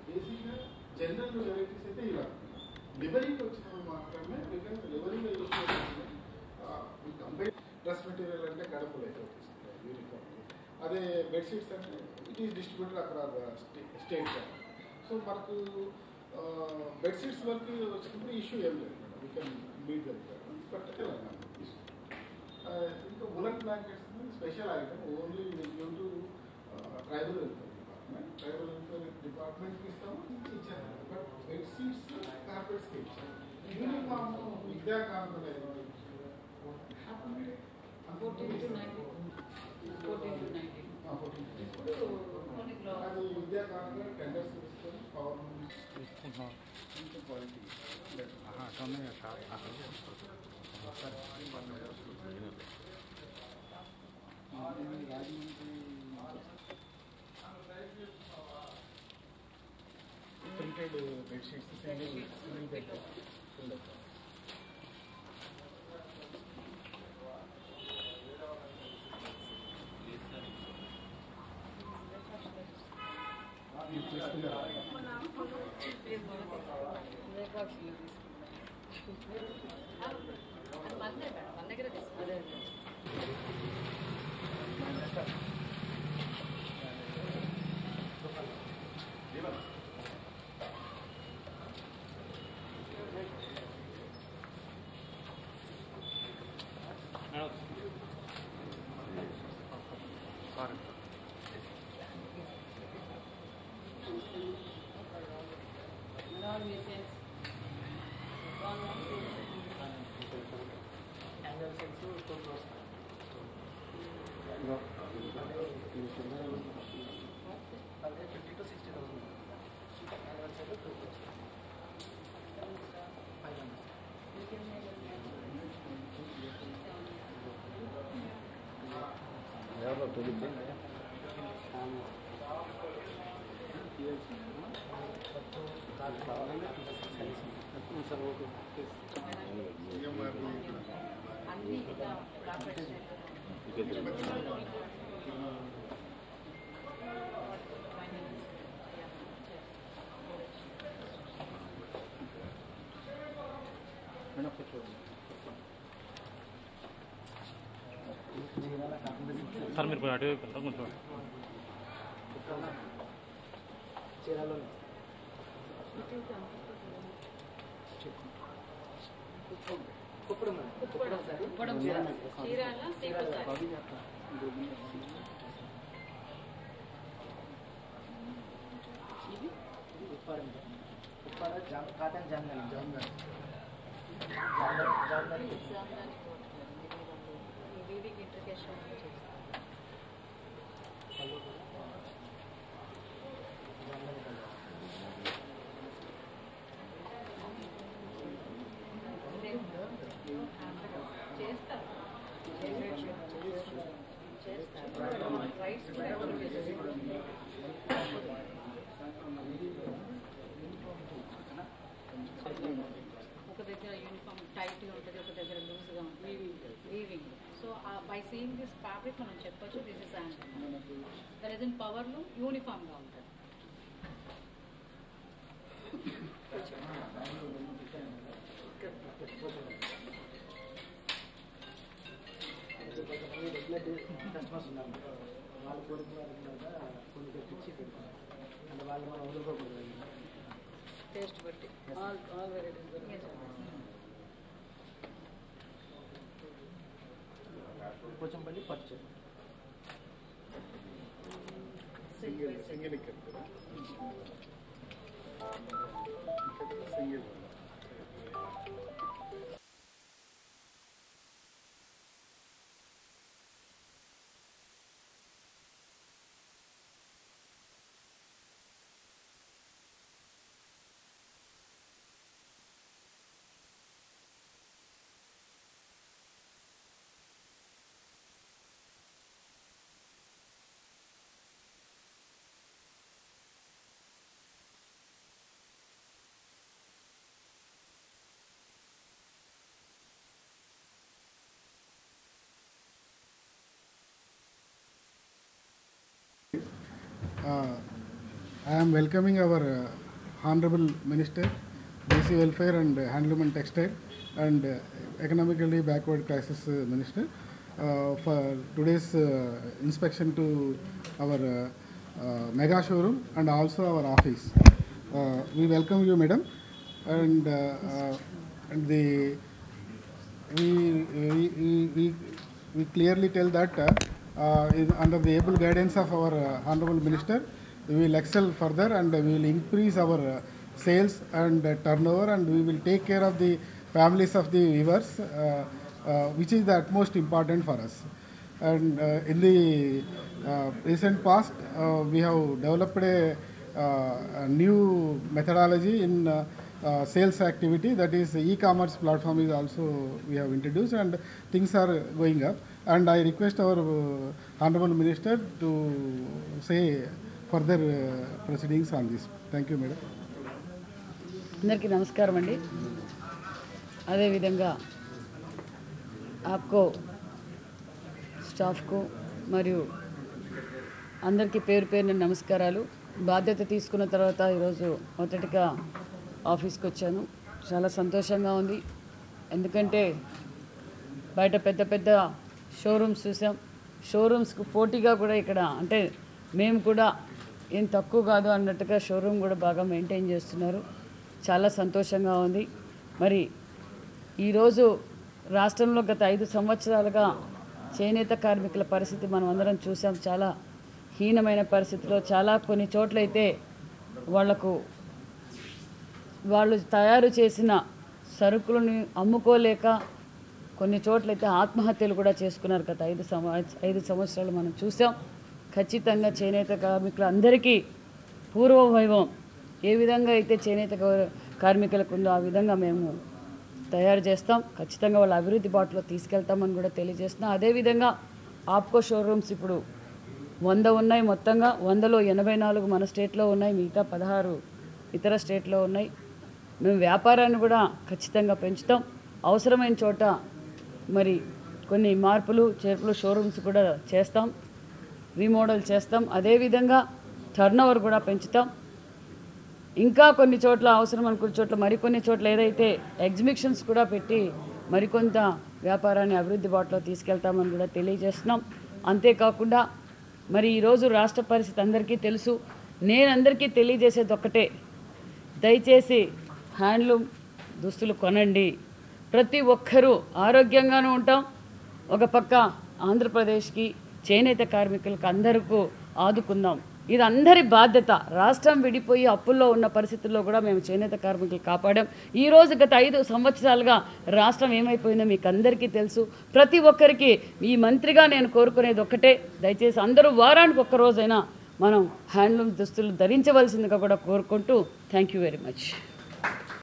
బేసిక్గా general varieties అయితే ఇలా లివరీకి వచ్చినప్పుడు మాత్రమే బికాస్ లివరీలో యూస్ చేయాలి కంబైన్ డ్రెస్ మెటీరియల్ అంటే కడపలు అయితే తీసుకుంటారు యూనిఫామ్. అదే బెడ్షీట్స్ అంటే it is distributed across state. So మనకు బెడ్షీట్స్ వరకు వచ్చినప్పుడు ఇష్యూ ఏం లేదు madam, we can meet that but ఇంకా woollen blankets special item only due to tribal welfare department. Tribal welfare డిపార్ట్మెంట్కి ఇస్తాము ఇచ్చారు. బట్ బెడ్షీట్స్ కార్పెట్స్కి ఇచ్చారు. యూనిఫామ్ విద్యాకాంతం అది విద్యాకాంతం టెండర్స్ తీసుకొని తీసుకుంటున్నాం. Quality printed bedsheets single bed మన దగ్గర తీసుకుంటారు. సార్ మీరు అటు కొంచెం చీరాల కాటన్ జామ్దాని ఒక దగ్గర యూనిఫామ్ టైట్గా ఉంటుంది, ఒక దగ్గర లూజ్గా ఉంటుంది weaving. So by seeing this fabric మనం చెప్పొచ్చు దిస్ ఇస్ ప్రెజెంట్ పవర్లో యూనిఫామ్గా ఉంటుంది. కస్టమర్స్ ఉన్నారు, వాళ్ళు కోరుకున్నారు కొన్ని తెప్పించి పెడతారు అంటే వాళ్ళు మనం వదులుకోకూడదు. టేస్ట్ బట్టి ఆల్ వెరైటీస్ కొంచెం పల్లి పట్టు single single single I am welcoming our Honorable Minister, BC Welfare and Handloom and Textile and Economically Backward Classes Minister for today's inspection to our mega showroom and also our office. We welcome you, madam, and we clearly tell that under the able guidance of our Honorable Minister, we will excel further and we will increase our sales and turnover, and we will take care of the families of the weavers, which is the utmost important for us. And in the recent past, we have developed a new methodology in sales activity, that is e-commerce platform is also we have introduced, and things are going up. And I request our Honorable Minister to say further proceedings on this. Thank you, madam. అందరికీ నమస్కారం అండి. అదేవిధంగా ఆప్కో స్టాఫ్కు మరియు అందరికీ పేరు పేరున నమస్కారాలు. బాధ్యత తీసుకున్న తర్వాత ఈరోజు మొదటిగా ఆఫీస్కి వచ్చాను. చాలా సంతోషంగా ఉంది. ఎందుకంటే బయట పెద్ద పెద్ద షోరూమ్స్ చూసాం. షోరూమ్స్కు పోటీగా కూడా ఇక్కడ అంటే మేము కూడా ఏం తక్కువ కాదు అన్నట్టుగా షోరూమ్ కూడా బాగా మెయింటైన్ చేస్తున్నారు. చాలా సంతోషంగా ఉంది. మరి ఈరోజు రాష్ట్రంలో గత 5 సంవత్సరాలుగా చేనేత కార్మికుల పరిస్థితి మనం అందరం చూసాం. చాలా హీనమైన పరిస్థితిలో, చాలా కొన్ని చోట్లయితే వాళ్ళు తయారు చేసిన సరుకులను అమ్ముకోలేక కొన్ని చోట్లయితే ఆత్మహత్యలు కూడా చేసుకున్నారు. గత 5 సంవత్సరాలు మనం చూసాం. ఖచ్చితంగా చేనేత కార్మికులందరికీ పూర్వ వైభవం ఏ విధంగా అయితే చేనేత కార్మికులకు ఉందో ఆ విధంగా మేము తయారు చేస్తాం. ఖచ్చితంగా వాళ్ళ అభివృద్ధి బాటలో తీసుకెళ్తామని కూడా తెలియజేస్తున్నాం. అదేవిధంగా ఆప్కో షోరూమ్స్ ఇప్పుడు 100 ఉన్నాయి. మొత్తంగా 100లో 84 మన స్టేట్లో ఉన్నాయి, మిగతా 16 ఇతర స్టేట్లో ఉన్నాయి. మేము వ్యాపారాన్ని కూడా ఖచ్చితంగా పెంచుతాం. అవసరమైన చోట మరి కొన్ని మార్పులు చేర్పులు షోరూమ్స్ కూడా చేస్తాం, రీమోడల్ చేస్తాం. అదేవిధంగా టర్నోవర్ కూడా పెంచుతాం. ఇంకా కొన్ని చోట్ల అవసరం అనుకున్న చోట్ల మరికొన్ని చోట్ల ఏదైతే ఎగ్జిబిషన్స్ కూడా పెట్టి మరికొంత వ్యాపారాన్ని అభివృద్ధి బాటలో తీసుకెళ్తామని కూడా తెలియజేస్తున్నాం. అంతేకాకుండా మరి ఈరోజు రాష్ట్ర పరిస్థితి అందరికీ తెలుసు. నేను అందరికీ తెలియజేసేది ఒక్కటే, దయచేసి హ్యాండ్లూమ్ దుస్తులు కొనండి. ప్రతి ఒక్కరూ ఆరోగ్యంగానూ ఉంటాం. ఒక పక్క ఆంధ్రప్రదేశ్కి చేనేత కార్మికులకు అందరికీ ఆదుకుందాం. ఇది అందరి బాధ్యత. రాష్ట్రం విడిపోయి అప్పుల్లో ఉన్న పరిస్థితుల్లో కూడా మేము చేనేత కార్మికులు కాపాడాం. ఈరోజు గత 5 సంవత్సరాలుగా రాష్ట్రం ఏమైపోయిందో మీకు అందరికీ తెలుసు. ప్రతి ఒక్కరికి ఈ మంత్రిగా నేను కోరుకునేది ఒక్కటే, దయచేసి అందరూ వారానికి ఒక్క రోజైనా మనం హ్యాండ్లూమ్ దుస్తులు ధరించవలసిందిగా కూడా కోరుకుంటూ థ్యాంక్ యూ వెరీ మచ్.